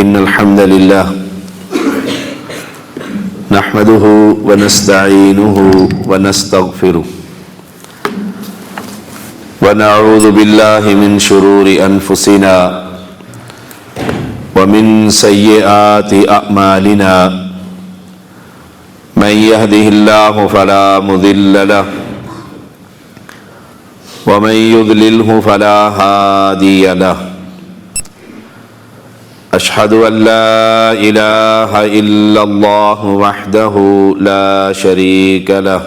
إن الحمد لله نحمده ونستعينه ونستغفره ونعوذ بالله من شرور أنفسنا ومن سيئات أعمالنا من يهده الله فلا مضل له ومن يضلله فلا هادي له أشهد أن لا إله إلا الله وحده لا شريك له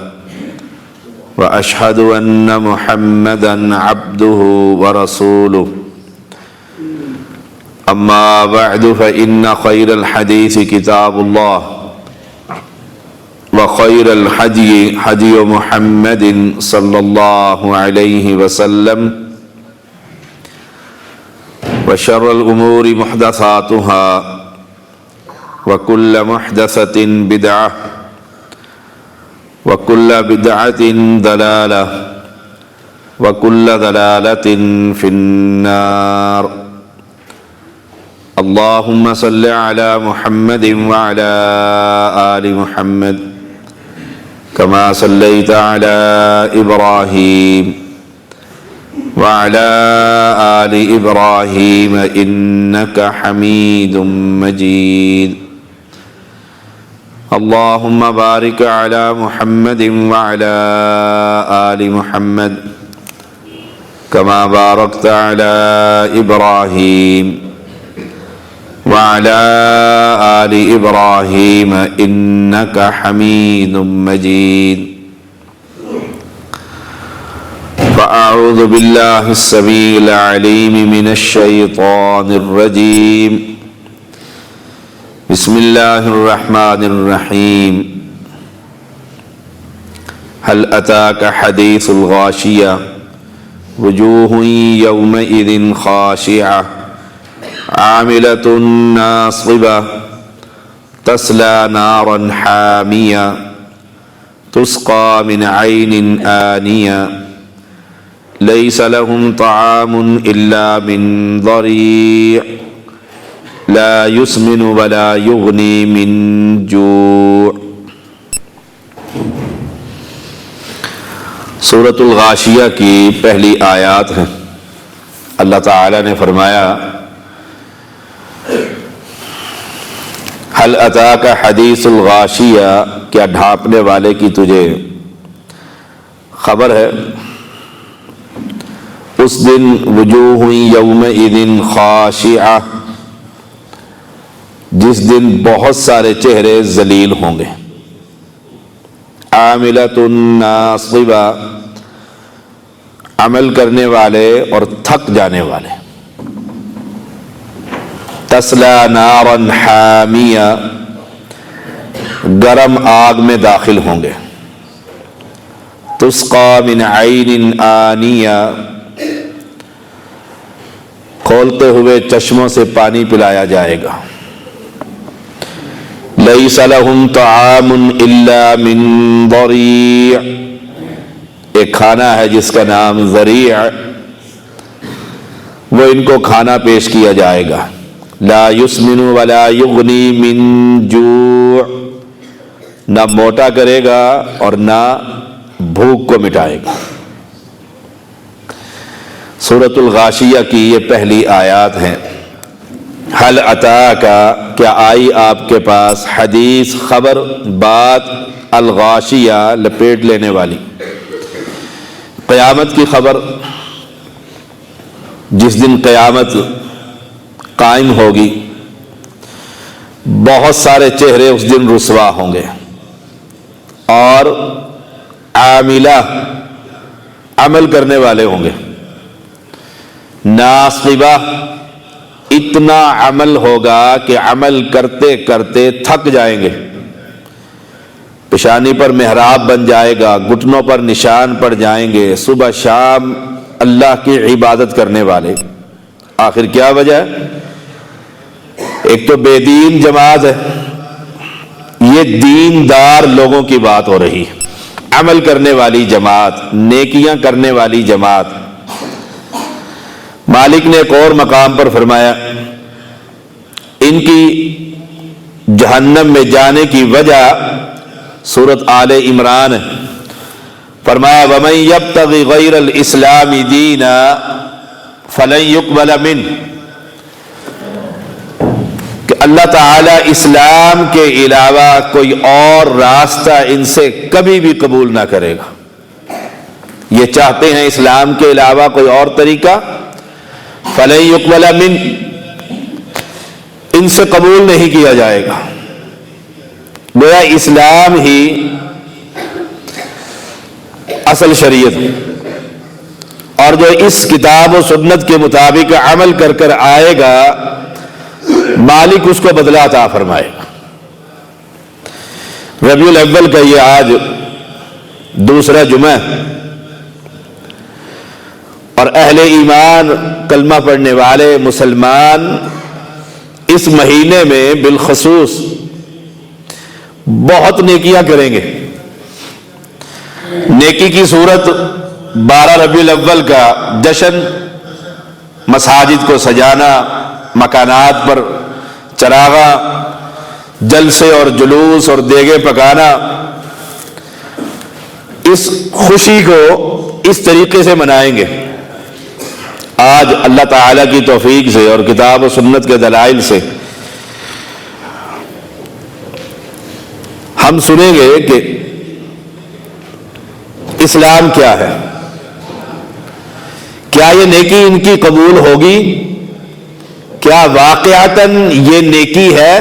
وأشهد أن محمدًا عبده ورسوله أما بعد فإن خير الحديث كتاب الله وخير الهدي هدي محمد صلى الله عليه وسلم وشر الأمور محدثاتها وكل محدثة بدعة وكل بدعة ضلالة وكل ضلالة في النار. اللهم صل على محمد وعلى آل محمد كما صليت على إبراهيم وعلى آل إبراهيم إنك حميد مجيد. اللهم بارك على محمد وعلى آل محمد كما باركت على إبراهيم وعلى آل إبراهيم إنك حميد مجيد. فأعوذ بالله السميع العليم من الشيطان الرجيم. بسم الله الرحمن الرحيم. هل أتاك حديث الغاشية وجوه يومئذ خاشعة عاملة ناصبة تصلى نارا حامية تسقى من عين آنية ليس لهم طعام إلا من ضريع لا يسمن ولا يغني من جوع. سورۃ الغاشیہ کی پہلی آیات ہیں. اللہ تعالی نے فرمایا هل اتاک حدیث الغاشیہ، کیا ڈھانپنے والے کی تجھے خبر ہے؟ اس دن وجوہ یومئذ خاشعہ، جس دن بہت سارے چہرے ذلیل ہوں گے. عاملۃ ناصبہ، عمل کرنے والے اور تھک جانے والے. تصلی نارا حامیہ، گرم آگ میں داخل ہوں گے. تسقی من عین آنیہ، کھولتے ہوئے چشموں سے پانی پلایا جائے گا. لیس لہم طعام الا من ضریع، ایک کھانا ہے جس کا نام ضریع، وہ ان کو کھانا پیش کیا جائے گا. لا یسمن ولا یغنی من جوع، نہ موٹا کرے گا اور نہ بھوک کو مٹائے گا. سورۃ الغاشیہ کی یہ پہلی آیات ہیں. حل اتاک، کیا آئی آپ کے پاس، حدیث خبر، بات، الغاشیہ لپیٹ لینے والی، قیامت کی خبر. جس دن قیامت قائم ہوگی بہت سارے چہرے اس دن رسوا ہوں گے. اور عاملہ، عمل کرنے والے ہوں گے. ناصبہ، اتنا عمل ہوگا کہ عمل کرتے کرتے تھک جائیں گے. پیشانی پر محراب بن جائے گا، گھٹنوں پر نشان پڑ جائیں گے. صبح شام اللہ کی عبادت کرنے والے. آخر کیا وجہ ہے؟ ایک تو بے دین جماعت ہے، یہ دیندار لوگوں کی بات ہو رہی ہے. عمل کرنے والی جماعت، نیکیاں کرنے والی جماعت. مالک نے ایک اور مقام پر فرمایا ان کی جہنم میں جانے کی وجہ سورۃ آل عمران ہے۔ فرمایا وَمَن يَبْتَغِ غَيْرَ الْإِسْلَامِ دِينًا فَلَن يُقْبَلَ مِنْهُ، کہ اللہ تعالیٰ اسلام کے علاوہ کوئی اور راستہ ان سے کبھی بھی قبول نہ کرے گا۔ یہ چاہتے ہیں اسلام کے علاوہ کوئی اور طریقہ، فَلَن يُقْبَلَ مِنْهُ، ان سے قبول نہیں کیا جائے گا۔ گویا اسلام ہی اصل شریعت ہے، اور جو اس کتاب و سنت کے مطابق عمل کر کر آئے گا مالک اس کو بدلہ عطا فرمائے گا۔ ربیع الاول کا یہ آج دوسرا جمعہ، اور اہل ایمان کلمہ پڑھنے والے مسلمان اس مہینے میں بالخصوص بہت نیکیاں کریں گے۔ نیکی کی صورت 12 ربیع الاول کا جشن، مساجد کو سجانا، مکانات پر چراغاں، جلسے اور جلوس اور دیگیں پکانا، اس خوشی کو اس طریقے سے منائیں گے۔ آج اللہ تعالیٰ کی توفیق سے اور کتاب و سنت کے دلائل سے ہم سنیں گے کہ اسلام کیا ہے، کیا یہ نیکی ان کی قبول ہوگی، کیا واقعتاً یہ نیکی ہے۔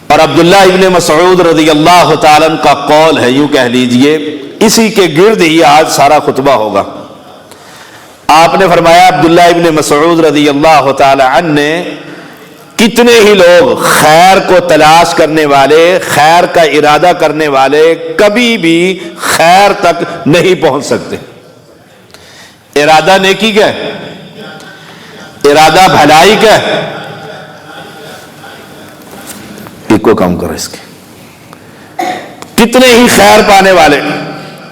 اور عبداللہ ابن مسعود رضی اللہ تعالیٰ عنہ کا قول ہے، یوں کہہ لیجئے اسی کے گرد ہی آج سارا خطبہ ہوگا۔ آپ نے فرمایا عبداللہ ابن مسعود رضی اللہ تعالیٰ عنہ نے، کتنے ہی لوگ خیر کو تلاش کرنے والے، خیر کا ارادہ کرنے والے کبھی بھی خیر تک نہیں پہنچ سکتے۔ ارادہ نیکی کا ہے، ارادہ بھلائی کا ہے۔ ایک کو کم کرو اس کے۔ کتنے ہی خیر پانے والے،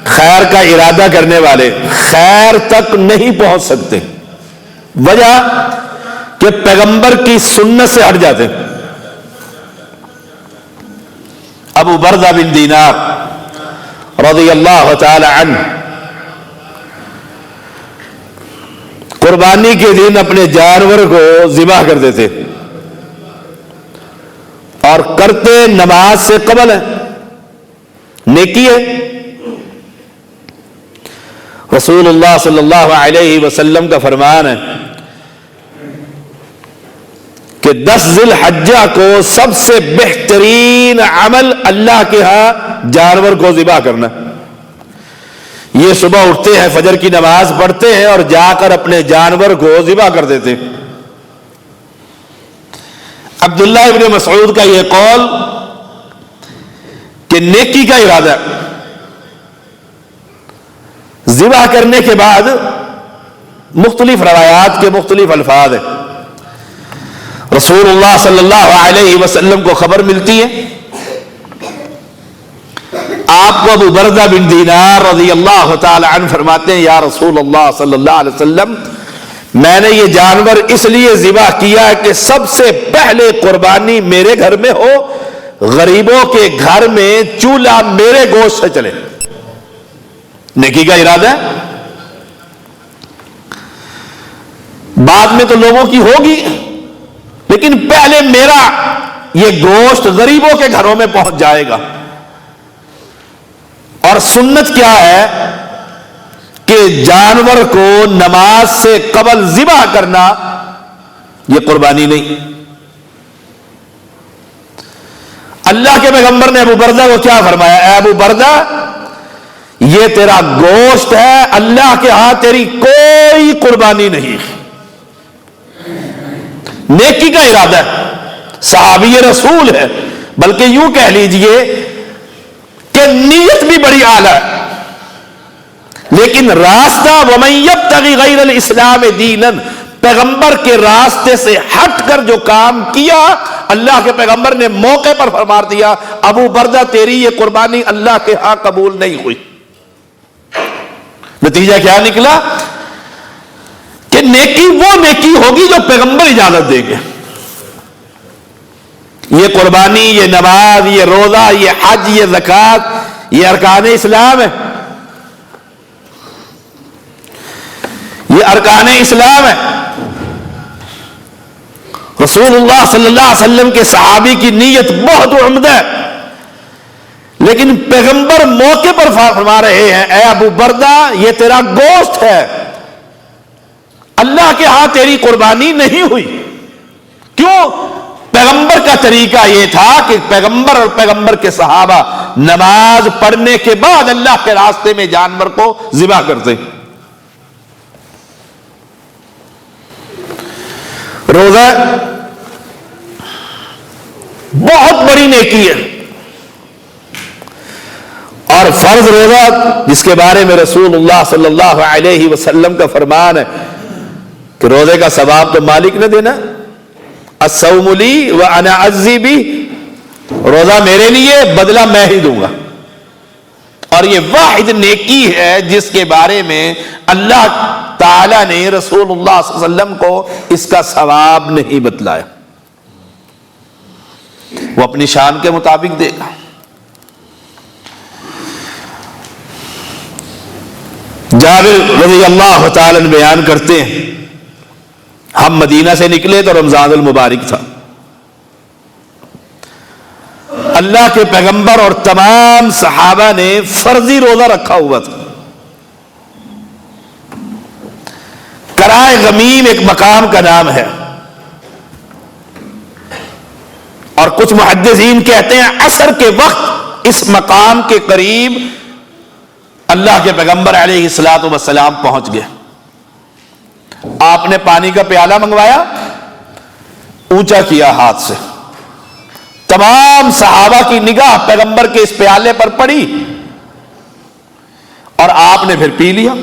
خیر کا ارادہ کرنے والے خیر تک نہیں پہنچ سکتے، وجہ کہ پیغمبر کی سنت سے ہٹ جاتے۔ ابو بردہ بن دینار رضی اللہ تعالی عنہ قربانی کے دن اپنے جانور کو ذبح کر دیتے، اور کرتے نماز سے قبل ہے، نیکی ہے۔ رسول اللہ صلی اللہ علیہ وسلم کا فرمان ہے کہ 10 ذی الحجہ کو سب سے بہترین عمل اللہ کے ہاں جانور کو ذبح کرنا۔ یہ صبح اٹھتے ہیں، فجر کی نماز پڑھتے ہیں اور جا کر اپنے جانور کو ذبح کر دیتے۔ عبداللہ ابن مسعود کا یہ قول کہ نیکی کا ارادہ، ذبح کرنے کے بعد مختلف روایات کے مختلف الفاظ ہیں۔ رسول اللہ صلی اللہ علیہ وسلم کو خبر ملتی ہے، آپ کو ابو بردہ بن دینار رضی اللہ تعالی عنہ فرماتے ہیں یا رسول اللہ صلی اللہ علیہ وسلم، میں نے یہ جانور اس لیے ذبح کیا ہے کہ سب سے پہلے قربانی میرے گھر میں ہو، غریبوں کے گھر میں چولہا میرے گوشت سے چلے۔ نیکی کا ارادہ ہے، بعد میں تو لوگوں کی ہوگی، لیکن پہلے میرا یہ گوشت غریبوں کے گھروں میں پہنچ جائے گا۔ اور سنت کیا ہے کہ جانور کو نماز سے قبل ذبح کرنا یہ قربانی نہیں۔ اللہ کے پیغمبر نے ابو بردہ کو کیا فرمایا؟ اے ابو بردہ، یہ تیرا گوشت ہے، اللہ کے ہاں تیری کوئی قربانی نہیں۔ نیکی کا ارادہ ہے، صحابی رسول ہے، بلکہ یوں کہہ لیجئے کہ نیت بھی بڑی اعلیٰ ہے، لیکن راستہ وَمَن يَبْتَغِ غَيْرَ الْإِسْلَامِ دِينًا، پیغمبر کے راستے سے ہٹ کر جو کام کیا، اللہ کے پیغمبر نے موقع پر فرما دیا ابو بردہ تیری یہ قربانی اللہ کے ہاں قبول نہیں ہوئی۔ نتیجہ کیا نکلا کہ نیکی وہ نیکی ہوگی جو پیغمبر اجازت دیں گے۔ یہ قربانی، یہ نماز، یہ روزہ، یہ حج، یہ زکوٰۃ، یہ ارکان اسلام ہے، یہ ارکان اسلام ہے۔ رسول اللہ صلی اللہ علیہ وسلم کے صحابی کی نیت بہت عمدہ ہے، لیکن پیغمبر موقع پر فرما رہے ہیں اے ابو بردہ یہ تیرا گوشت ہے، اللہ کے ہاں تیری قربانی نہیں ہوئی۔ کیوں؟ پیغمبر کا طریقہ یہ تھا کہ پیغمبر اور پیغمبر کے صحابہ نماز پڑھنے کے بعد اللہ کے راستے میں جانور کو ذبح کرتے۔ روزہ بہت بڑی نیکی ہے، اور فرض روزہ جس کے بارے میں رسول اللہ صلی اللہ علیہ وسلم کا فرمان ہے کہ روزے کا ثواب تو مالک نے دینا، الصوم لی وانا اجزی بہ، روزہ میرے لیے، بدلہ میں ہی دوں گا۔ اور یہ واحد نیکی ہے جس کے بارے میں اللہ تعالی نے رسول اللہ صلی اللہ علیہ وسلم کو اس کا ثواب نہیں بتلایا، وہ اپنی شان کے مطابق دے گا۔ جابر رضی اللہ تعالی عنہ بیان کرتے ہیں ہم مدینہ سے نکلے تو رمضان المبارک تھا، اللہ کے پیغمبر اور تمام صحابہ نے فرضی روزہ رکھا ہوا تھا۔ کرائے غمیم ایک مقام کا نام ہے، اور کچھ محدثین کہتے ہیں عصر کے وقت اس مقام کے قریب اللہ کے پیغمبر علیہ الصلوۃ والسلام پہنچ گئے۔ آپ نے پانی کا پیالہ منگوایا، اونچا کیا ہاتھ سے، تمام صحابہ کی نگاہ پیغمبر کے اس پیالے پر پڑی، اور آپ نے پھر پی لیا۔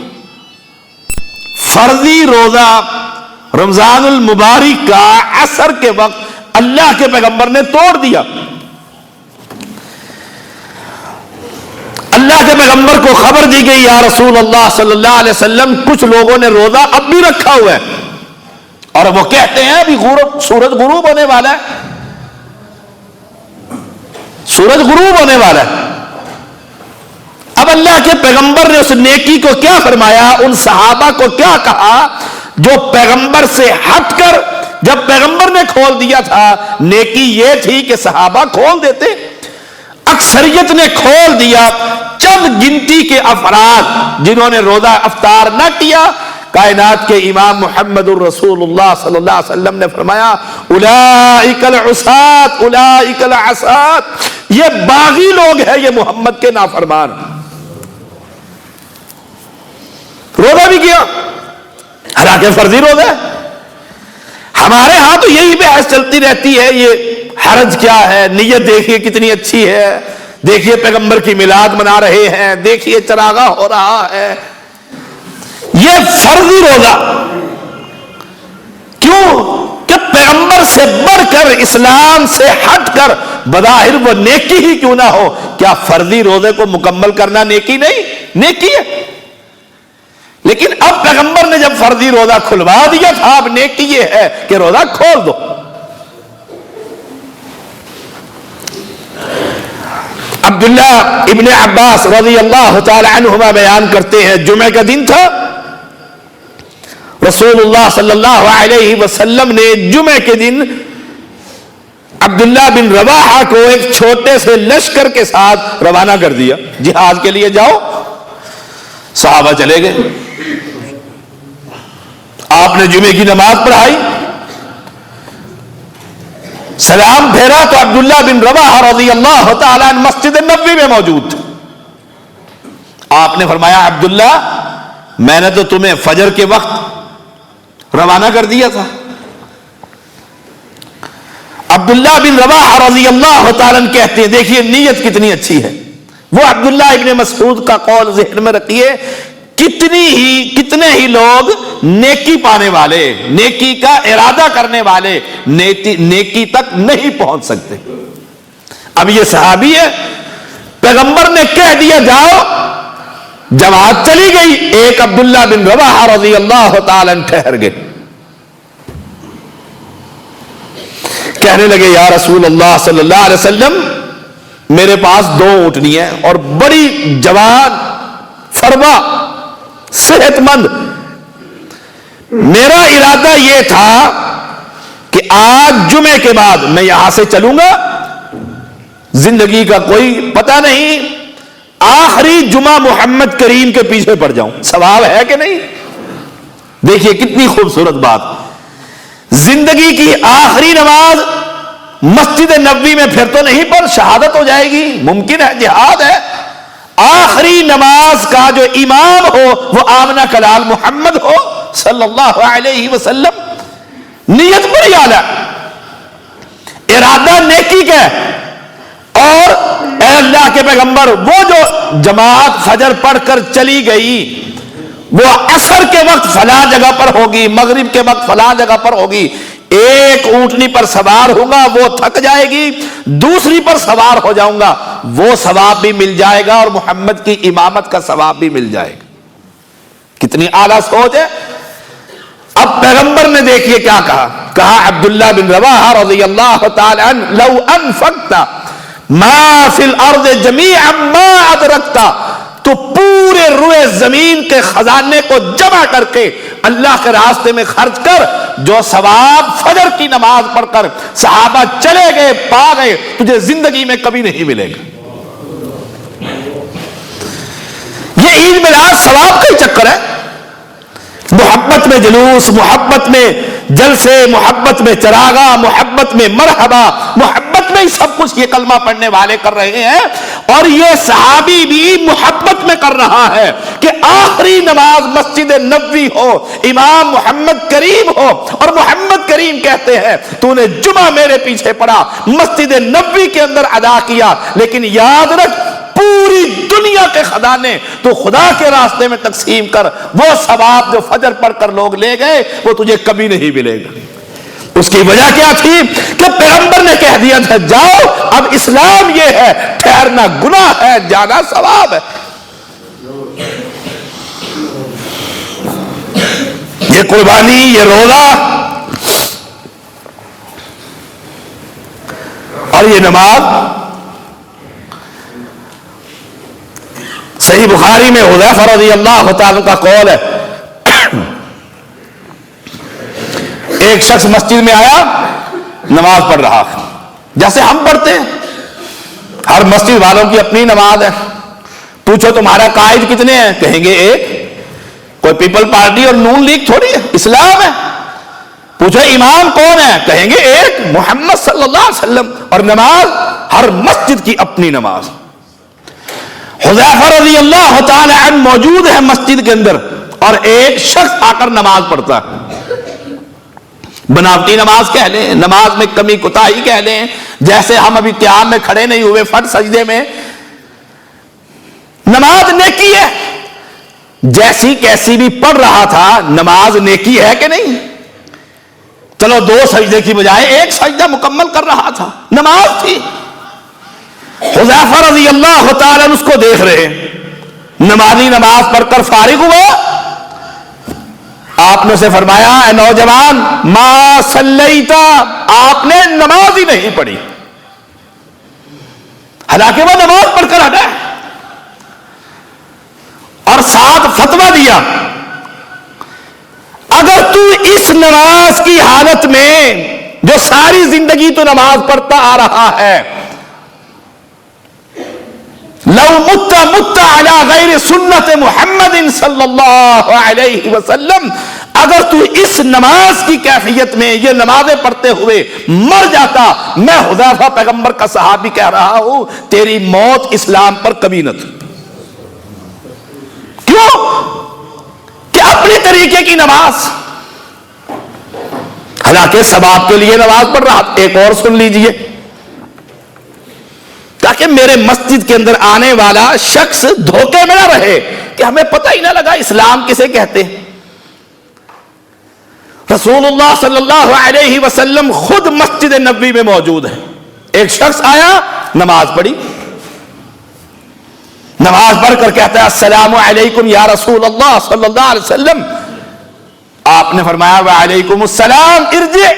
فرضی روزہ رمضان المبارک کا عصر کے وقت اللہ کے پیغمبر نے توڑ دیا۔ اللہ کے پیغمبر کو خبر دی گئی یا رسول اللہ صلی اللہ علیہ وسلم کچھ لوگوں نے روزہ اب بھی رکھا ہوا ہے، اور وہ کہتے ہیں ابھی سورج غروب ہونے والا ہے، سورج غروب ہونے والا ہے۔ اب اللہ کے پیغمبر نے اس نیکی کو کیا فرمایا، ان صحابہ کو کیا کہا جو پیغمبر سے ہٹ کر، جب پیغمبر نے کھول دیا تھا نیکی یہ تھی کہ صحابہ کھول دیتے، اکثریت نے کھول دیا۔ چند گنتی کے افراد جنہوں نے روزہ افطار نہ کیا، کائنات کے امام محمد الرسول اللہ صلی اللہ علیہ وسلم نے فرمایا اولئک العصاۃ اولئک العصاۃ، یہ باغی لوگ ہیں، یہ محمد کے نافرمان۔ روزہ بھی کیا، حالانکہ فرضی روزہ ہے۔ ہمارے ہاں تو یہی بحث چلتی رہتی ہے، یہ حرج کیا ہے، نیت دیکھیے کتنی اچھی ہے، دیکھیے پیغمبر کی میلاد منا رہے ہیں، دیکھیے چراغاں ہو رہا ہے۔ یہ فرضی روزہ کیوں کہ پیغمبر سے بڑھ کر، اسلام سے ہٹ کر بظاہر وہ نیکی ہی کیوں نہ ہو، کیا فرضی روزے کو مکمل کرنا نیکی نہیں؟ نیکی ہے، لیکن اب پیغمبر نے جب فرضی روزہ کھلوا دیا تھا، اب نیکی یہ ہے کہ روزہ کھول دو۔ عبداللہ ابن عباس رضی اللہ تعالی عنہما بیان کرتے ہیں جمعہ کا دن تھا، رسول اللہ صلی اللہ علیہ وسلم نے جمعہ کے دن عبداللہ بن رواحہ کو ایک چھوٹے سے لشکر کے ساتھ روانہ کر دیا، جہاد کے لیے جاؤ۔ صحابہ چلے گئے، آپ نے جمعے کی نماز پڑھائی، سلام پھیرا تو عبداللہ بن رواحہ رضی اللہ تعالیٰ عنہ مسجد نبوی میں موجود تھے۔ آپ نے فرمایا عبداللہ میں نے تو تمہیں فجر کے وقت روانہ کر دیا تھا۔ عبداللہ بن رواحہ رضی اللہ تعالیٰ عنہ کہتے ہیں دیکھیے نیت کتنی اچھی ہے، وہ عبداللہ ابن مسعود کا قول ذہن میں رکھیے، کتنے ہی لوگ نیکی پانے والے، نیکی کا ارادہ کرنے والے نیکی تک نہیں پہنچ سکتے۔ اب یہ صحابی ہے، پیغمبر نے کہہ دیا جاؤ، جماعت چلی گئی، ایک عبداللہ بن رواحہ رضی اللہ تعالیٰ عنہ ٹھہر گئے۔ کہنے لگے یا رسول اللہ صلی اللہ علیہ وسلم میرے پاس 2 اونٹنی ہیں اور بڑی جوان فروا صحت مند، میرا ارادہ یہ تھا کہ آج جمعے کے بعد میں یہاں سے چلوں گا، زندگی کا کوئی پتہ نہیں، آخری جمعہ محمد کریم کے پیچھے پڑ جاؤں، ثواب ہے کہ نہیں؟ دیکھیے کتنی خوبصورت بات، زندگی کی آخری نماز مسجد نبوی میں پھر تو نہیں پر شہادت ہو جائے گی، ممکن ہے، جہاد ہے، آخری نماز کا جو امام ہو وہ آمنہ کلال محمد ہو صلی اللہ علیہ وسلم، نیت بڑی اعلیٰ، ارادہ نیکی کا ہے، اور اے اللہ کے پیغمبر وہ جو جماعت فجر پڑھ کر چلی گئی وہ عصر کے وقت فلاں جگہ پر ہوگی، مغرب کے وقت فلاں جگہ پر ہوگی، ایک اونٹنی پر سوار ہوں گا وہ تھک جائے گی، دوسری پر سوار ہو جاؤں گا وہ ثواب بھی مل جائے گا اور محمد کی امامت کا ثواب بھی مل جائے گا۔ کتنی اعلیٰ سوچ ہے۔ اب پیغمبر نے دیکھیے کیا کہا عبداللہ بن رواحہ رضی اللہ تعالی عنہ لو انفقت ما فی الارض جمیعا ما ادرکت، تو پورے روئے زمین کے خزانے کو جمع کر کے اللہ کے راستے میں خرچ کر، جو ثواب فجر کی نماز پڑھ کر صحابہ چلے گئے پا گئے تجھے زندگی میں کبھی نہیں ملے گا۔ یہ عید میلاد ثواب کا ہی چکر ہے، محبت میں جلوس، محبت میں جلسے، محبت میں چراغاں، محبت میں مرحبا، محبت میں سب کچھ یہ کلمہ پڑھنے والے کر رہے ہیں، اور یہ صحابی بھی محبت میں کر رہا ہے کہ آخری نماز مسجد نبوی ہو، امام محمد کریم ہو، اور محمد کریم کہتے ہیں تو نے جمعہ میرے پیچھے پڑھا، مسجد نبوی کے اندر ادا کیا، لیکن یاد رکھ پوری دنیا کے خزانے تو خدا کے راستے میں تقسیم کر، وہ ثواب جو فجر پڑھ کر لوگ لے گئے وہ تجھے کبھی نہیں ملے گا۔ اس کی وجہ کیا تھی کہ پیغمبر نے کہہ دیا تھا جاؤ، اب اسلام یہ ہے ٹھہرنا گناہ ہے، جانا ثواب ہے۔ یہ قربانی، یہ روزہ اور یہ نماز، صحیح بخاری میں حذیفہ رضی اللہ تعالیٰ کا قول ہے، ایک شخص مسجد میں آیا، نماز پڑھ رہا، جیسے ہم پڑھتے ہیں، ہر مسجد والوں کی اپنی نماز ہے، پوچھو تمہارا قائد کتنے ہیں، کہیں گے ایک، کوئی پیپل پارٹی اور نون لیگ تھوڑی ہے، اسلام ہے، پوچھو امام کون ہے، کہیں گے ایک، محمد صلی اللہ علیہ وسلم، اور نماز ہر مسجد کی اپنی نماز۔ حذیفہ رضی اللہ تعالی عنہ موجود ہے مسجد کے اندر، اور ایک شخص آ کر نماز پڑھتا ہے، بناوٹی نماز کہہ لیں، نماز میں کمی کوتاہی کہہ لیں، جیسے ہم ابھی قیام میں کھڑے نہیں ہوئے فٹ سجدے میں، نماز نیکی ہے، جیسی کیسی بھی پڑھ رہا تھا، نماز نیکی ہے کہ نہیں؟ چلو 2 سجدے کی بجائے 1 سجدہ مکمل کر رہا تھا، نماز تھی۔ حذیفہ رضی اللہ تعالیٰ اس کو دیکھ رہے، نمازی نماز پڑھ کر فارغ ہوا، آپ نے اسے فرمایا اے نوجوان ما صلیتا، آپ نے نماز ہی نہیں پڑھی، حالانکہ وہ نماز پڑھ کر ہٹا، اور ساتھ فتویٰ دیا اگر تو اس نماز کی حالت میں جو ساری زندگی تو نماز پڑھتا آ رہا ہے، لو مت علی غیر سنت محمد صلی اللہ علیہ وسلم، اگر تو اس نماز کی کیفیت میں یہ نمازیں پڑھتے ہوئے مر جاتا، میں حذیفہ پیغمبر کا صحابی کہہ رہا ہوں تیری موت اسلام پر کبھی نہ تھی۔ کیوں کہ اپنے طریقے کی نماز، حالانکہ ثواب کے لیے نماز پڑھ رہا۔ ایک اور سن لیجئے تاکہ میرے مسجد کے اندر آنے والا شخص دھوکے میں نہ رہے کہ ہمیں پتہ ہی نہ لگا اسلام کسے کہتے ہیں۔ رسول اللہ صلی اللہ علیہ وسلم خود مسجد نبوی میں موجود ہے، ایک شخص آیا، نماز پڑھی، نماز پڑھ کر کہتا ہے السلام علیکم یا رسول اللہ صلی اللہ علیہ وسلم، آپ نے فرمایا وعلیکم السلام ارجع،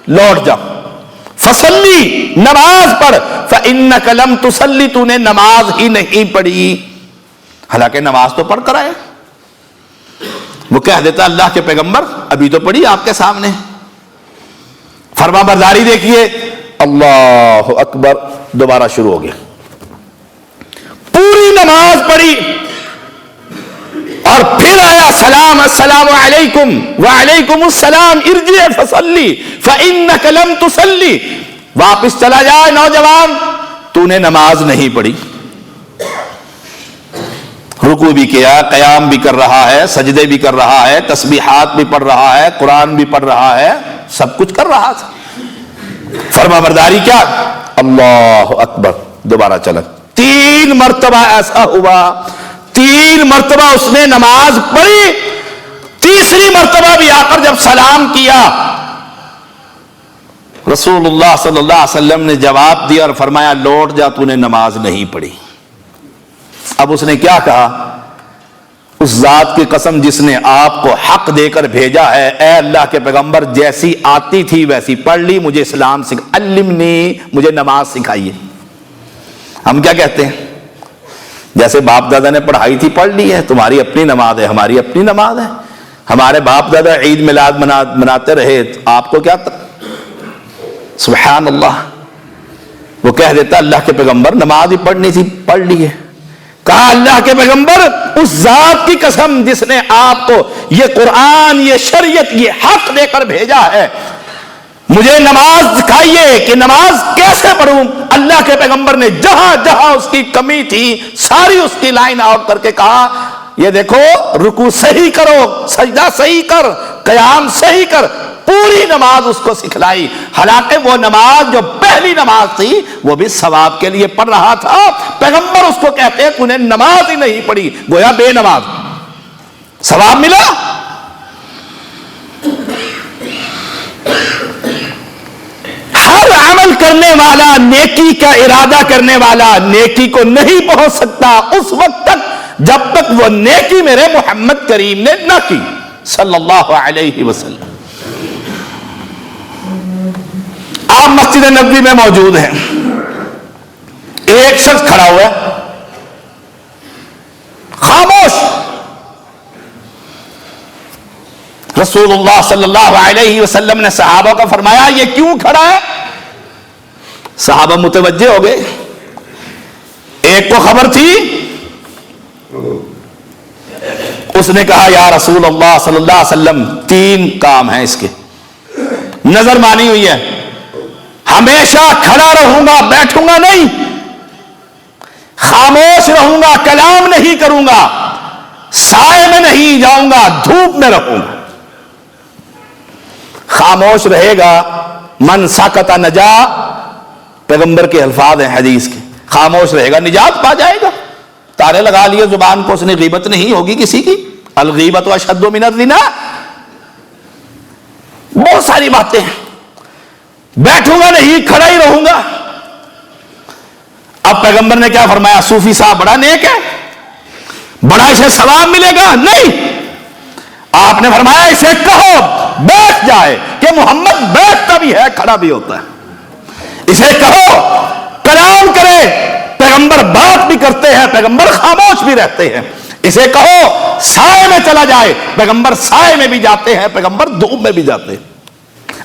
لوٹ جا. فصلی نماز پڑھ، فإنک لم تصلی تو نے نماز ہی نہیں پڑھی. حالانکہ نماز تو پڑھ کر آئے. وہ کہہ دیتا اللہ کے پیغمبر ابھی تو پڑھی آپ کے سامنے. فرما برداری دیکھیے، اللہ اکبر، دوبارہ شروع ہو گیا. پوری نماز پڑھی اور پھر آیا سلام، السلام علیکم وعلیکم السلام، ارجع فصلی فإنک لم تصلی. واپس چلا جائے نوجوان، تو نے نماز نہیں پڑھی. رکوع بھی کیا، قیام بھی کر رہا ہے، سجدے بھی کر رہا ہے، تسبیحات بھی پڑھ رہا ہے، قرآن بھی پڑھ رہا ہے، سب کچھ کر رہا تھا. فرما برداری کیا؟ اللہ اکبر، دوبارہ چلا. 3 مرتبہ ایسا ہوا، 3 مرتبہ اس نے نماز پڑھی. تیسری مرتبہ بھی آ کر جب سلام کیا، رسول اللہ صلی اللہ علیہ وسلم نے جواب دیا اور فرمایا لوٹ جا، تو نے نماز نہیں پڑھی. اب اس نے کیا کہا؟ اس ذات کی قسم جس نے آپ کو حق دے کر بھیجا ہے، اے اللہ کے پیغمبر، جیسی آتی تھی ویسی پڑھ لی، مجھے اسلام علمنی، مجھے نماز سکھائیے. ہم کیا کہتے ہیں؟ جیسے باپ دادا نے پڑھائی تھی پڑھ لی ہے، تمہاری اپنی نماز ہے، ہماری اپنی نماز ہے. ہمارے باپ دادا عید میلاد مناتے رہے، آپ کو کیا؟ سبحان اللہ. وہ کہہ دیتا اللہ کے پیغمبر نماز ہی پڑھنی تھی، پڑھ لی ہے. کہا اللہ کے پیغمبر اس ذات کی قسم جس نے آپ کو یہ قرآن، یہ شریعت، یہ حق دے کر بھیجا ہے، مجھے نماز سکھائیے کہ نماز کیسے پڑھوں. اللہ کے پیغمبر نے جہاں جہاں اس کی کمی تھی ساری اس کی لائن آؤٹ کر کے کہا یہ دیکھو، رکوع صحیح کرو، سجدہ صحیح کر، قیام صحیح کر. پوری نماز اس کو سکھلائی. حالانکہ وہ نماز جو پہلی نماز تھی وہ بھی ثواب کے لیے پڑھ رہا تھا. پیغمبر اس کو کہتے ہیں تو نے نماز ہی نہیں پڑھی، گویا بے نماز. ثواب ملا. ہر عمل کرنے والا، نیکی کا ارادہ کرنے والا نیکی کو نہیں پہنچ سکتا اس وقت تک جب تک وہ نیکی میرے محمد کریم نے نہ کی صلی اللہ علیہ وسلم. آپ مسجد نبوی میں موجود ہیں، ایک شخص کھڑا ہوا ہے خاموش. رسول اللہ صلی اللہ علیہ وسلم نے صحابہ کو فرمایا یہ کیوں کھڑا ہے؟ صحابہ متوجہ ہو گئے. ایک کو خبر تھی، اس نے کہا یا رسول اللہ صلی اللہ علیہ وسلم 3 کام ہیں اس کے. نظر مانی ہوئی ہے، ہمیشہ کھڑا رہوں گا، بیٹھوں گا نہیں، خاموش رہوں گا، کلام نہیں کروں گا، سائے میں نہیں جاؤں گا، دھوپ میں رہوں گا. خاموش رہے گا، من سکت نجا، پیغمبر کے الفاظ ہیں حدیث کے. خاموش رہے گا نجات پا جائے گا. تارے لگا لیے زبان کو، اس نے غیبت نہیں ہوگی کسی کی. الغیبت اشد من الزنا. بہت ساری باتیں ہیں. بیٹھوں گا نہیں، کھڑا ہی رہوں گا. اب پیغمبر نے کیا فرمایا؟ صوفی صاحب بڑا نیک ہے، بڑا اسے ثواب ملے گا؟ نہیں. آپ نے فرمایا اسے کہو بیٹھ جائے کہ محمد بیٹھتا بھی ہے، کھڑا بھی ہوتا ہے. اسے کہو کلام کرے، پیغمبر بات بھی کرتے ہیں، پیغمبر خاموش بھی رہتے ہیں. اسے کہو سائے میں چلا جائے، پیغمبر سائے میں بھی جاتے ہیں، پیغمبر دھوپ میں بھی جاتے ہیں.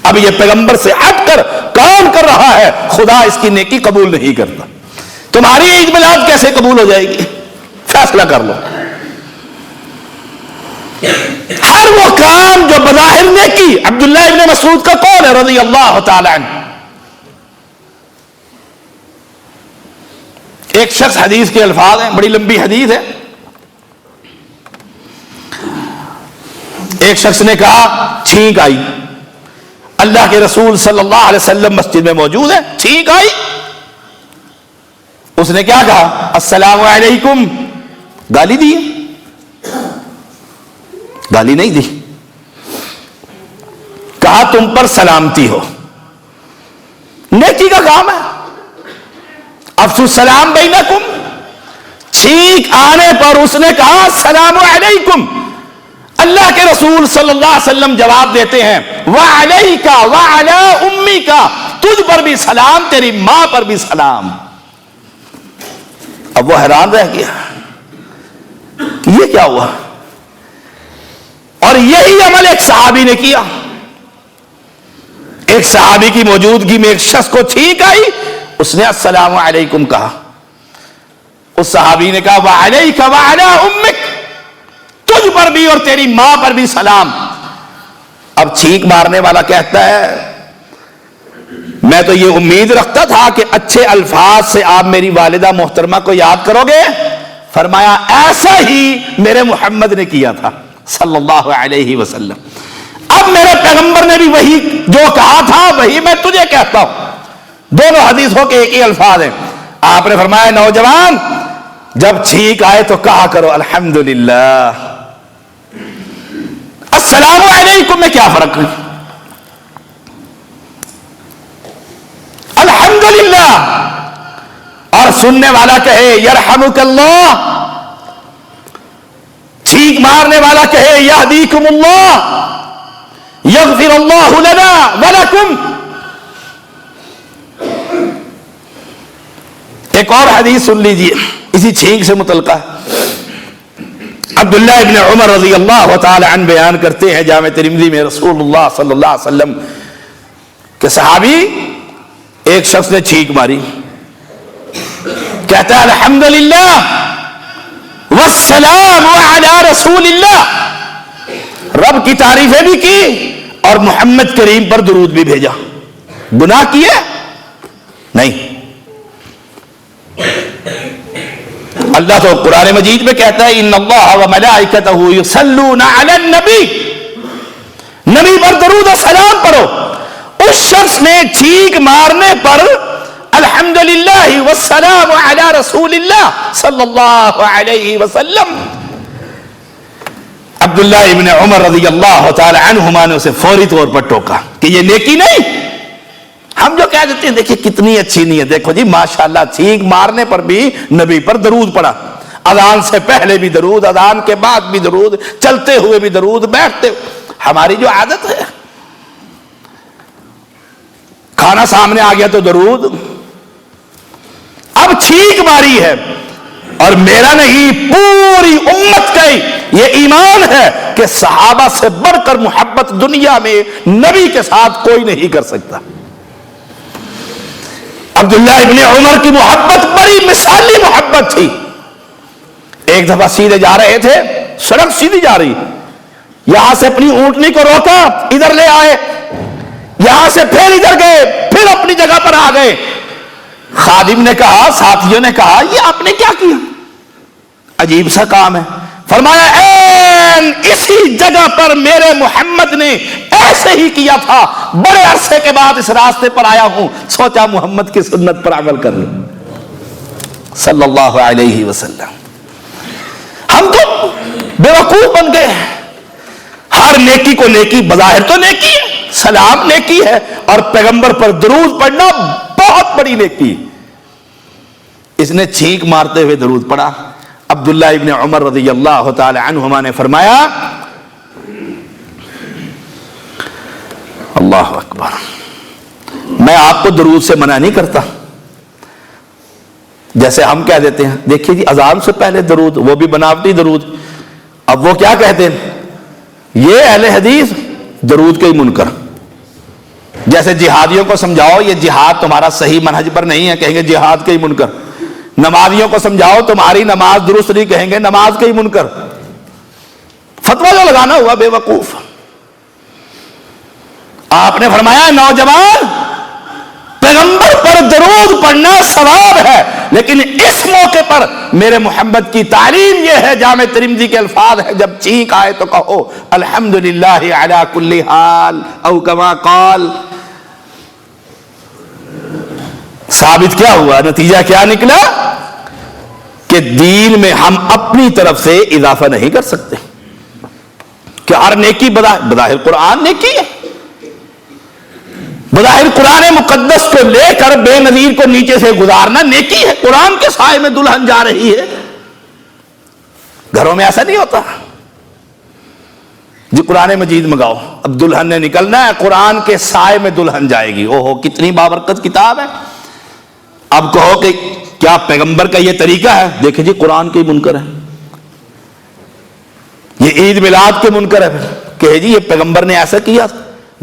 اب یہ پیغمبر سے ہٹ کر کام کر رہا ہے، خدا اس کی نیکی قبول نہیں کرتا. تمہاری عید میلاد کیسے قبول ہو جائے گی؟ فیصلہ کر لو. ہر وہ کام جو بظاہر نیکی، عبداللہ ابن مسعود کا قول ہے رضی اللہ تعالی عنہ. ایک شخص، حدیث کے الفاظ ہیں، بڑی لمبی حدیث ہے. ایک شخص نے کہا چھینک آئی. اللہ کے رسول صلی اللہ علیہ وسلم مسجد میں موجود ہے، چھینک آئی. اس نے کیا کہا؟ السلام علیکم. گالی دی؟ گالی نہیں دی. کہا تم پر سلامتی ہو، نیکی کا کام ہے. افشوا السلام بینکم. چھینک آنے پر اس نے کہا السلام علیکم. اللہ کے رسول صلی اللہ علیہ وسلم جواب دیتے ہیں وعلیکا وعلی امیکا، تجھ پر بھی سلام، تیری ماں پر بھی سلام۔ اب وہ حیران رہ گیا کہ یہ کیا ہوا، اور یہی عمل ایک صحابی نے کیا۔ ایک صحابی کی موجودگی میں ایک شخص کو چھینک آئی، اس نے السلام علیکم کہا۔ اس صحابی نے کہا وعلیک وعلی امک، تجھ پر بھی اور تیری ماں پر بھی سلام۔ اب چھینک مارنے والا کہتا ہے میں تو یہ امید رکھتا تھا کہ اچھے الفاظ سے آپ میری والدہ محترمہ کو یاد کرو گے۔ فرمایا ایسا ہی میرے محمد نے کیا تھا صلی اللہ علیہ وسلم، اب میرے پیغمبر نے بھی وہی جو کہا تھا وہی میں تجھے کہتا ہوں۔ دونوں حدیثوں کے ایک ہی الفاظ ہیں۔ آپ نے فرمایا نوجوان جب چھینک آئے تو کہا کرو الحمدللہ۔ السلام علیکم میں کیا فرق ہے؟ الحمدللہ، اور سننے والا کہے یرحمک اللہ، چھینک مارنے والا کہے یہدیکم اللہ، یغفر اللہ لنا ولکم۔ ایک اور حدیث سن لیجئے اسی چھینک سے متعلقہ۔ عبداللہ ابن عمر رضی اللہ تعالی عنہ بیان کرتے ہیں جامع ترمذی میں رسول اللہ صلی اللہ علیہ وسلم کہ صحابی ایک شخص نے چھینک ماری، کہتا ہے الحمدللہ والسلام علی رسول اللہ، رب کی تعریفیں بھی کی اور محمد کریم پر درود بھی بھیجا۔ گناہ کیے نہیں۔ اللہ تو قرآن مجید میں کہتا ہے ان اللہ وملائکتہ یصلون علی النبی، نبی پر درود و سلام پڑھو۔ اس شخص نے چھینک مارنے پر الحمدللہ والسلام علی رسول اللہ صلی اللہ علیہ وسلم، عبداللہ ابن عمر رضی اللہ تعالی عنہما نے اسے فوری طور پر ٹوکا کہ یہ نیکی نہیں۔ ہم جو کہہ دیتے ہیں دیکھیں کتنی اچھی نیت، دیکھو جی ماشاءاللہ چھینک مارنے پر بھی نبی پر درود پڑا، اذان سے پہلے بھی درود، اذان کے بعد بھی درود، چلتے ہوئے بھی درود، بیٹھتے ہوئے۔ ہماری جو عادت ہے کھانا سامنے آ گیا تو درود، اب چھینک ماری ہے اور میرا نہیں پوری امت کا یہ ایمان ہے کہ صحابہ سے بڑھ کر محبت دنیا میں نبی کے ساتھ کوئی نہیں کر سکتا۔ عبداللہ ابن عمر کی محبت بڑی مثالی محبت تھی۔ ایک دفعہ سیدھے جا رہے تھے، سڑک سیدھی جا رہی، یہاں سے اپنی اونٹنی کو روکا، ادھر لے آئے، یہاں سے پھر ادھر گئے، پھر اپنی جگہ پر آ گئے۔ خادم نے کہا، ساتھیوں نے کہا یہ آپ نے کیا کیا، عجیب سا کام ہے۔ فرمایا این اسی جگہ پر میرے محمد نے ایسے ہی کیا تھا، بڑے عرصے کے بعد اس راستے پر آیا ہوں، سوچا محمد کی سنت پر عمل کر لوں صلی اللہ علیہ وسلم۔ ہم تو بیوقوف بن گئے، ہر نیکی کو نیکی بظاہر تو نیکی ہے، سلام نیکی ہے، اور پیغمبر پر درود پڑھنا بہت بڑی نیکی۔ اس نے چھینک مارتے ہوئے درود پڑھا۔ عبداللہ ابن عمر رضی اللہ تعالی عنہما نے فرمایا اللہ اکبر، میں آپ کو درود سے منع نہیں کرتا، جیسے ہم کہہ دیتے ہیں دیکھیے جی اذان سے پہلے درود، وہ بھی بناوٹی درود۔ اب وہ کیا کہتے ہیں، یہ اہل حدیث درود کے ہی منکر۔ جیسے جہادیوں کو سمجھاؤ یہ جہاد تمہارا صحیح منہج پر نہیں ہے، کہیں گے جہاد کے ہی منکر۔ نمازیوں کو سمجھاؤ تمہاری نماز درست نہیں، کہیں گے نماز کے ہی منکر۔ فتویٰ جو لگانا ہوا بے وقوف۔ آپ نے فرمایا نوجوان پیغمبر پر درود پڑھنا ثواب ہے، لیکن اس موقع پر میرے محمد کی تعلیم یہ ہے، جامع ترمذی کے الفاظ ہے، جب چھینک آئے تو کہو الحمدللہ علی کل حال او کما قال۔ ثابت کیا ہوا، نتیجہ کیا نکلا کہ دین میں ہم اپنی طرف سے اضافہ نہیں کر سکتے، کہ ہر نیکی بظاہر قرآن نیکی ہے، بظاہر قرآن مقدس کو لے کر بے نظیر کو نیچے سے گزارنا نیکی ہے، قرآن کے سائے میں دلہن جا رہی ہے۔ گھروں میں ایسا نہیں ہوتا، جی قرآن مجید منگاؤ، اب دلہن نے نکلنا ہے، قرآن کے سائے میں دلہن جائے گی. اوہو کتنی بابرکت کتاب ہے. اب کہو کہ کیا پیغمبر کا یہ طریقہ ہے؟ دیکھیں جی قرآن کے منکر ہے، یہ عید میلاد کے منکر ہے. پھر کہ جی یہ پیغمبر نے ایسا کیا.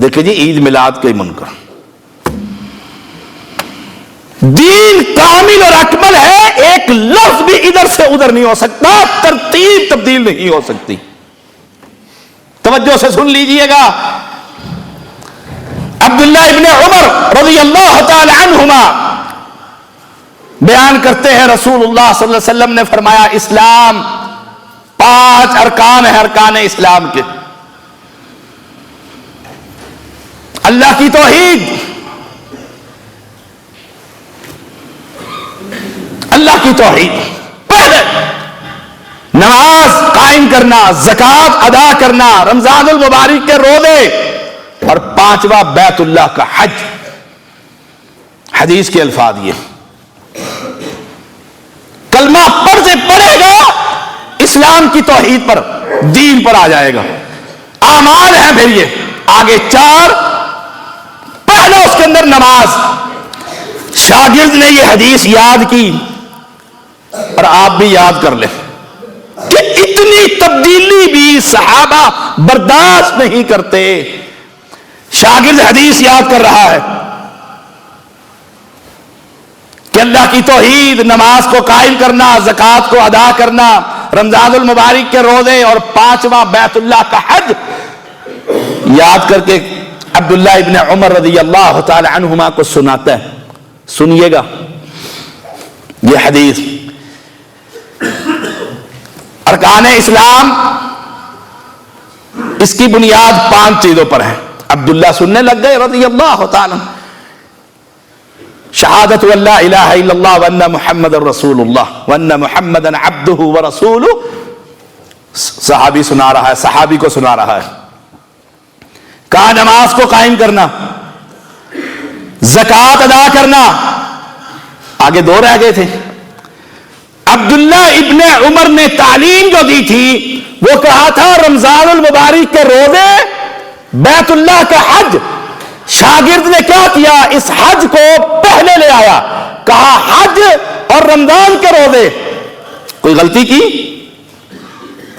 دیکھیں جی عید میلاد کے منکر. دین کامل اور اکمل ہے، ایک لفظ بھی ادھر سے ادھر نہیں ہو سکتا، ترتیب تبدیل نہیں ہو سکتی. توجہ سے سن لیجئے گا. عبداللہ ابن عمر رضی اللہ تعالی عنہما بیان کرتے ہیں رسول اللہ صلی اللہ علیہ وسلم نے فرمایا اسلام 5 ارکان ہیں، ارکان اسلام کے. اللہ کی توحید، اللہ کی توحید، پہلے نماز قائم کرنا، زکوٰۃ ادا کرنا، رمضان المبارک کے روزے، اور 5واں بیت اللہ کا حج. حدیث کے الفاظ یہ کلمہ پڑھ سے پڑھے گا اسلام کی توحید پر، دین پر آ جائے گا. اعمال ہیں پھر یہ آگے 4. پہلا اس کے اندر نماز. شاگرد نے یہ حدیث یاد کی اور آپ بھی یاد کر لیں کہ اتنی تبدیلی بھی صحابہ برداشت نہیں کرتے. شاگرد حدیث یاد کر رہا ہے کہ اللہ کی توحید، نماز کو قائم کرنا، زکوٰۃ کو ادا کرنا، رمضان المبارک کے روزے، اور 5واں بیت اللہ کا حج یاد کر کے عبداللہ ابن عمر رضی اللہ تعالی عنہما کو سناتا ہے. سنیے گا یہ حدیث. ارکان اسلام اس کی بنیاد 5 چیزوں پر ہے. عبداللہ سننے لگ گئے رضی اللہ تعالی. شہادت اللہ الہ الا اللہ وان محمد رسول اللہ وان محمد عبدہ ورسولہ. صحابی سنا رہا ہے، صحابی کو سنا رہا ہے. کہا نماز کو قائم کرنا، زکوٰۃ ادا کرنا. آگے 2 رہ گئے تھے. عبداللہ ابن عمر نے تعلیم جو دی تھی وہ کہا تھا رمضان المبارک کے روزے، بیت اللہ کا حج. شاگرد نے کیا کیا؟ اس حج کو پہلے لے آیا. کہا حج اور رمضان کے روزے. کوئی غلطی کی؟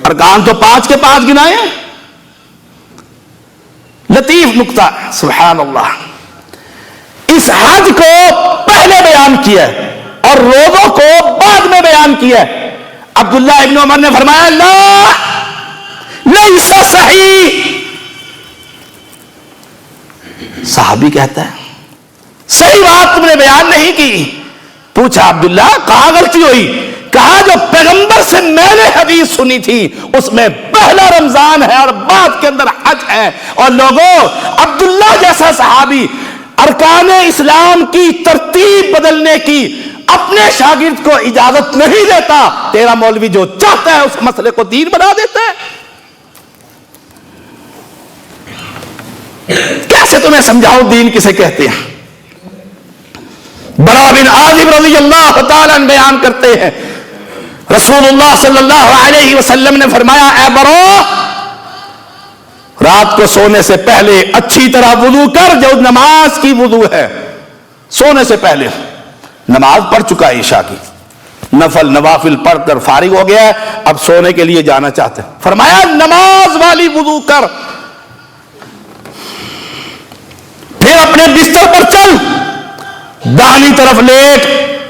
ارکان تو 5 کے 5 گنائے ہیں. لطیف نکتہ، سبحان اللہ. اس حج کو پہلے بیان کیا ہے اور روزوں کو بعد میں بیان کیا ہے. عبداللہ ابن عمر نے فرمایا لا لیس صحیح. صحابی کہتا ہے صحیح بات تم نے بیان نہیں کی. پوچھا عبداللہ کہاں غلطی ہوئی؟ کہا جو پیغمبر سے میں نے حدیث سنی تھی اس میں پہلا رمضان ہے اور بعد کے اندر حج ہے. اور لوگوں، عبداللہ جیسا صحابی ارکان اسلام کی ترتیب بدلنے کی اپنے شاگرد کو اجازت نہیں دیتا. تیرا مولوی جو چاہتا ہے اس مسئلے کو دین بنا دیتا ہے. کیسے تمہیں سمجھاؤں دین کسے کہتے ہیں؟ برا بن عازب رضی اللہ تعالیٰ عنہ بیان کرتے ہیں رسول اللہ صلی اللہ علیہ وسلم نے فرمایا اے برو، رات کو سونے سے پہلے اچھی طرح وضو کر، جو نماز کی وضو ہے. سونے سے پہلے نماز پڑھ چکا ہے عشاء کی، نفل نوافل پڑھ کر فارغ ہو گیا ہے، اب سونے کے لیے جانا چاہتے ہیں. فرمایا نماز والی وضو کر، پھر اپنے بستر پر چل، داہنی طرف لیٹ،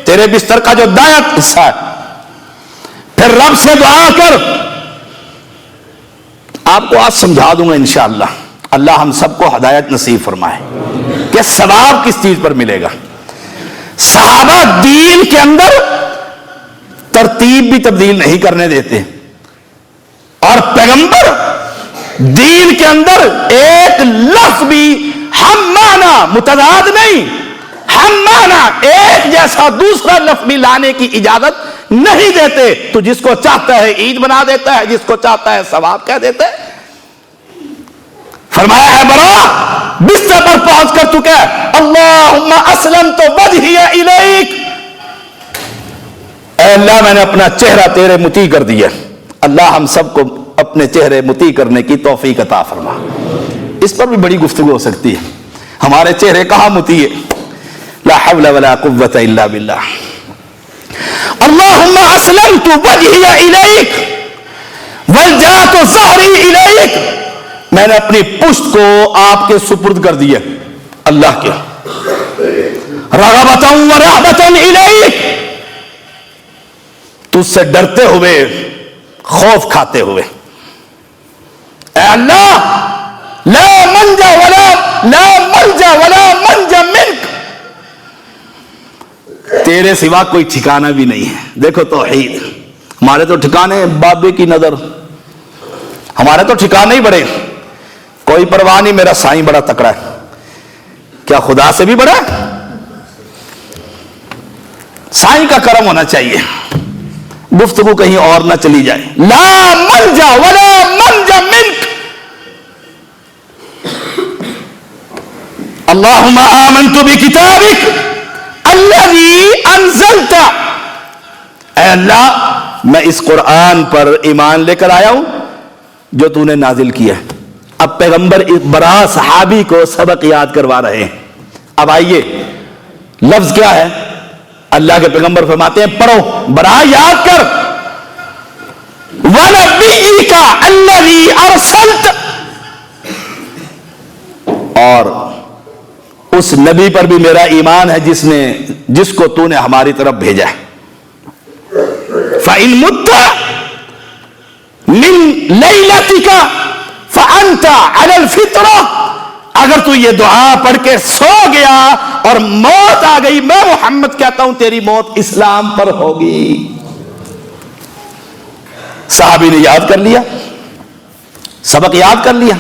تیرے بستر کا جو دایاں حصہ ہے، پھر رب سے دعا کر. آپ کو آج سمجھا دوں گا انشاءاللہ. اللہ ہم سب کو ہدایت نصیب فرمائے کہ ثواب کس چیز پر ملے گا. صحابہ دین کے اندر ترتیب بھی تبدیل نہیں کرنے دیتے، اور پیغمبر دین کے اندر ایک لفظ بھی ہم معنی متضاد نہیں، ہم معنی ایک جیسا دوسرا لفظ بھی لانے کی اجازت نہیں دیتے. تو جس کو چاہتا ہے عید بنا دیتا ہے، جس کو چاہتا ہے ثواب کہہ دیتا ہے. فرمایا ہے برا بستر پر پہنچ کر تو کہہ اللہم اسلمت وجہی الیک، اے اللہ میں نے اپنا چہرہ تیرے مطیع کر دیا. اللہ ہم سب کو اپنے چہرے مطیع کرنے کی توفیق عطا فرما۔ اس پر بھی بڑی گفتگو ہو سکتی ہے، ہمارے چہرے کہاں مطیع ہے؟ لا حول ولا قوة الا باللہ۔ اللہم اسلمت وجہی الیک والجأت ظہری الیک، میں نے اپنی پشت کو آپ کے سپرد کر دیا اللہ کے، رغبتا ورہبتا الیک، تجھ سے ڈرتے ہوئے خوف کھاتے ہوئے۔ اے اللہ لا منجا ولا منجا منک، تیرے سوا کوئی ٹھکانہ بھی نہیں ہے۔ دیکھو توحید، ہمارے تو ٹھکانے بابے کی نظر، ہمارے تو ٹھکانے ہی بڑے، کوئی پرواہ نہیں، میرا سائیں بڑا تکڑا ہے۔ کیا خدا سے بھی بڑا ہے؟ سائیں کا کرم ہونا چاہیے، گفتگو کہیں اور نہ چلی جائے۔ لا منجا ولا منجا منک، اللہم آمنت بکتابک الذی انزلت، اے اللہ میں اس قرآن پر ایمان لے کر آیا ہوں جو تو نے نازل کیا ہے۔ اب پیغمبر برا صحابی کو سبق یاد کروا رہے ہیں۔ اب آئیے لفظ کیا ہے؟ اللہ کے پیغمبر فرماتے ہیں پڑھو، برا یاد کر، وَنَبِيِّكَ الَّذِي أَرْسَلْتَ، اور اس نبی پر بھی میرا ایمان ہے جس کو تو نے ہماری طرف بھیجا ہے۔ فَإِن مُتَّ مِن لَيْلَتِكَ فَأَنْتَ عَلَى الْفِطْرَةِ، اگر تو یہ دعا پڑھ کے سو گیا اور موت آ گئی، میں محمد کہتا ہوں تیری موت اسلام پر ہوگی۔ صحابی نے یاد کر لیا، سبق یاد کر لیا،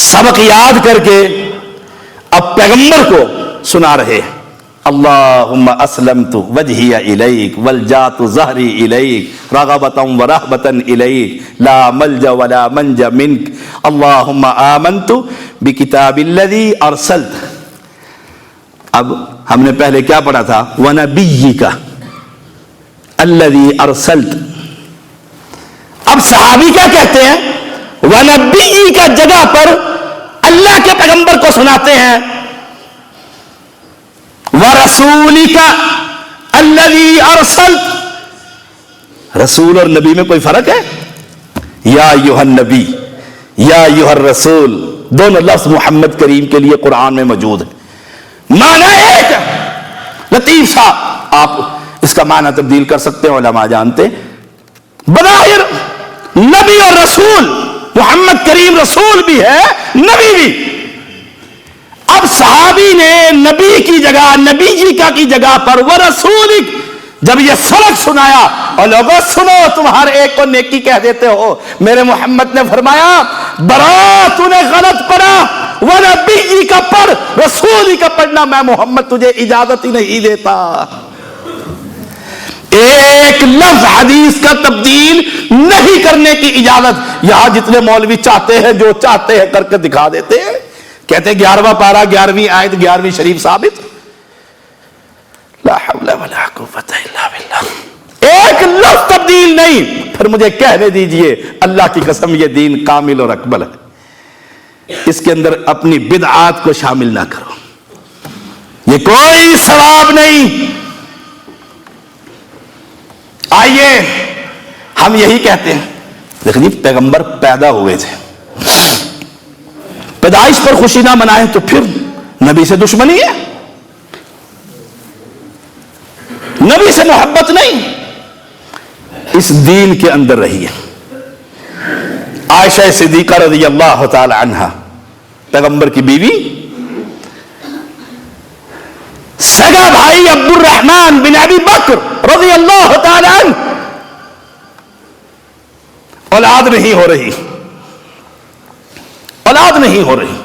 سبق یاد کر کے اب پیغمبر کو سنا رہے ہیں۔ اللہم اسلمت وجہی الیک والجأت ظہری الیک رغبتا ورہبتا الیک لا ملجا ولا منجا منک اللہم آمنت بکتاب الذی ارسلت۔ اب ہم نے پہلے کیا پڑھا تھا؟ وَنَبِيِّكَ الَّذِي أَرْسَلْتَ۔ اب صحابی کیا کہتے ہیں؟ وَنَبِيِّكَ جگہ پر اللہ کے پیغمبر کو سناتے ہیں وَرَسُولِكَ الَّذِي أَرْسَلْتَ۔ رسول اور نبی میں کوئی فرق ہے؟ یا ایھا النبی یا ایھا الرسول، دونوں لفظ محمد کریم کے لیے قرآن میں موجود ہے، معنی ایک ہے۔ لطیف سا آپ اس کا معنی تبدیل کر سکتے ہیں، علماء جانتے ہیں۔ بظاہر نبی اور رسول، محمد کریم رسول بھی ہے نبی بھی۔ اب صحابی نے نبی کی جگہ، نبی جی کا کی جگہ پر ورسولک جب یہ فرق سنایا، اور لوگوں سنو تم ہر ایک کو نیکی کہہ دیتے ہو، میرے محمد نے فرمایا برا تو نے غلط پڑھا، ونبی کا پڑھ، رسول کا پڑھنا میں محمد تجھے اجازت ہی نہیں دیتا۔ ایک لفظ حدیث کا تبدیل نہیں کرنے کی اجازت یہاں جتنے مولوی چاہتے ہیں، جو چاہتے ہیں کر کے دکھا دیتے ہیں، کہتے ہیں 11واں پارہ 11ویں آیت 11ویں شریف ثابت، لا حول ولا قوت الا باللہ، ایک لفظ تبدیل نہیں۔ پھر مجھے کہنے دیجئے اللہ کی قسم یہ دین کامل اور اکمل ہے، اس کے اندر اپنی بدعات کو شامل نہ کرو، یہ کوئی ثواب نہیں۔ آئیے ہم یہی کہتے ہیں، دیکھیں پیغمبر پیدا ہوئے تھے، پیدائش پر خوشی نہ منائیں تو پھر نبی سے دشمنی ہے، نبی سے محبت نہیں۔ اس دین کے اندر رہیے۔ عائشہ صدیقہ رضی اللہ تعالی عنہا، پیغمبر کی بیوی، سگا بھائی عبد الرحمن بن ابی بکر رضی اللہ تعالی عنہ، اولاد نہیں ہو رہی، اولاد نہیں ہو رہی۔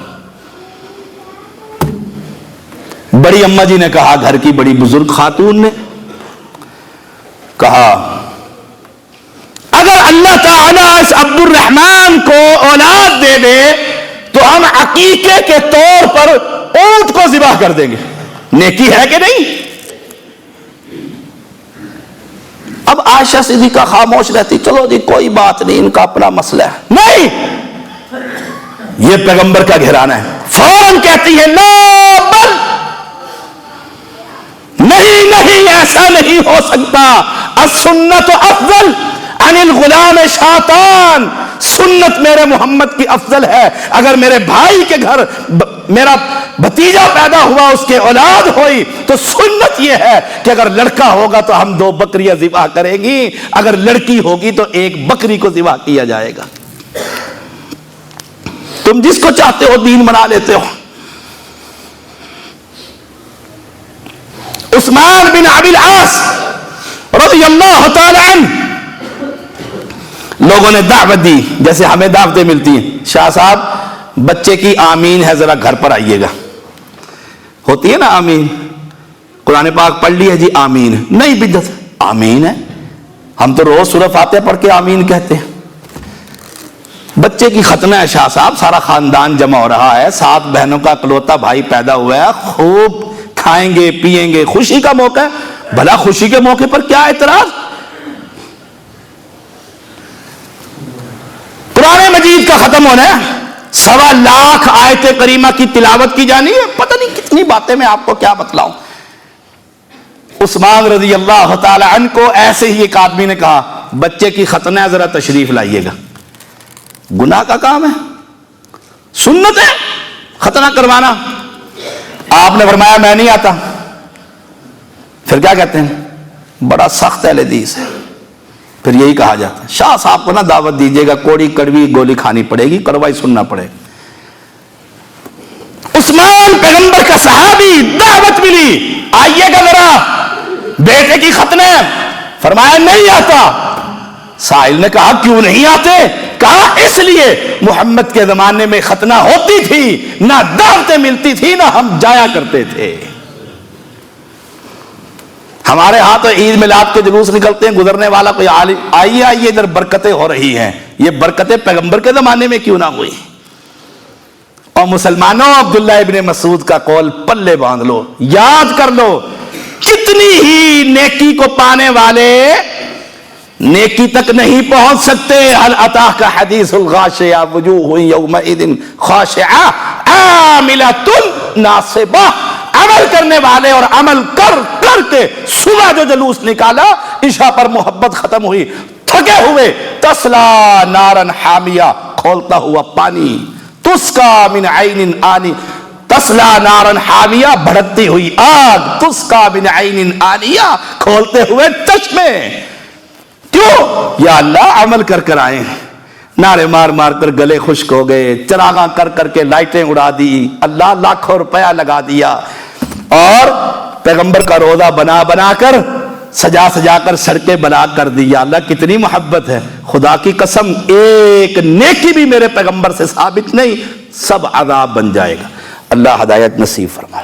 بڑی اماں جی نے کہا، گھر کی بڑی بزرگ خاتون نے کہا اگر اللہ تعالیٰ اس عبد الرحمن کو اولاد دے دے تو ہم عقیقے کے طور پر اونٹ کو ذبح کر دیں گے، نیکی ہے کہ نہیں؟ اب اب عائشہ صدیقہ خاموش رہتی، چلو جی کوئی بات نہیں، ان کا اپنا مسئلہ ہے. نہیں، یہ پیغمبر کا گھرانا ہے. فوراً کہتی ہے لا بل، نہیں نہیں ایسا نہیں ہو سکتا. السنت افضل عن الغلام شاتان، سنت میرے محمد کی افضل ہے. اگر میرے بھائی کے گھر میرا بھتیجا پیدا ہوا، اس کے اولاد ہوئی، تو سنت یہ ہے کہ اگر لڑکا ہوگا تو ہم 2 بکریاں ذبح کریں گی، اگر لڑکی ہوگی تو 1 بکری کو ذبح کیا جائے گا. تم جس کو چاہتے ہو دین بنا لیتے ہو. عثمان بن ابی العاص رضی اللہ تعالی عنہ، لوگوں نے دعوت دی جیسے ہمیں دعوتیں ملتی ہیں. شاہ صاحب بچے کی آمین ہے، ذرا گھر پر آئیے گا. ہوتی ہے نا آمین، قرآن پاک پڑھ لی ہے جی آمین. نہیں بدعت، آمین ہے. ہم تو روز سورہ فاتحہ پڑھ کے آمین کہتے ہیں. بچے کی ختنہ ہے شاہ صاحب، سارا خاندان جمع ہو رہا ہے، 7 بہنوں کا اکلوتا بھائی پیدا ہوا ہے، خوب کھائیں گے پیئیں گے، خوشی کا موقع ہے. بھلا خوشی کے موقع پر کیا اعتراض؟ قرآن مجید کا ختم ہونا ہے، 1.25 لاکھ آیت کریمہ کی تلاوت کی جانی ہے. پتہ نہیں کتنی باتیں میں آپ کو کیا بتلاؤں. عثمان رضی اللہ تعالی عنہ کو ایسے ہی ایک آدمی نے کہا بچے کی ختنہ ہے، ذرا تشریف لائیے گا. گناہ کا کام ہے، سنت ہے ختنہ کروانا. آپ نے فرمایا میں نہیں آتا. پھر کیا کہتے ہیں؟ بڑا سخت اہل حدیث ہے. پھر یہی کہا جاتا ہے شاہ صاحب کو نہ دعوت دیجیے گا، کوڑی کڑوی گولی کھانی پڑے گی، کڑوائی سننا پڑے. عثمان پیغمبر کا صحابی، دعوت ملی آئیے گا ذرا بیٹے کی ختنہ. فرمایا نہیں آتا. سائل نے کہا کیوں نہیں آتے؟ کہا اس لیے محمد کے زمانے میں ختنہ ہوتی تھی، نہ دعوتیں ملتی تھی، نہ ہم جایا کرتے تھے. ہمارے ہاں تو عید میلاد کے جلوس نکلتے ہیں، گزرنے والا کوئی عالم آئیے آئیے ادھر برکتیں ہو رہی ہیں. یہ برکتیں پیغمبر کے زمانے میں کیوں نہ ہوئی؟ اور مسلمانوں، عبداللہ ابن مسعود کا قول پلے باندھ لو، یاد کر لو. کتنی ہی نیکی کو پانے والے نیکی تک نہیں پہنچ سکتے. هل اتاک حدیث الغاشیہ وجوہ یومئذ خاشعہ عاملۃ ناصبہ. عمل کرنے والے اور عمل کر کر کے صبح جو جلوس نکالا، عشاء پر محبت ختم ہوئی، تھکے ہوئے. تسلا نارن حامیہ، کھولتا ہوا پانی. تسقا من عین آنی، تسلا نارن حامیہ، بھڑکتی ہوئی آگ. تسقا من عین آنیہ، کھولتے ہوئے چشمے. کیوں؟ یا اللہ عمل کر کر آئے، نعرے مار مار کر گلے خشک ہو گئے، چراغاں کر کر کے لائٹیں اڑا دی، اللہ لاکھوں روپیہ لگا دیا، اور پیغمبر کا روضہ بنا بنا کر سجا سجا کر سڑکیں بنا کر دی. یا اللہ کتنی محبت ہے. خدا کی قسم ایک نیکی بھی میرے پیغمبر سے ثابت نہیں، سب عذاب بن جائے گا. اللہ ہدایت نصیب فرمائے.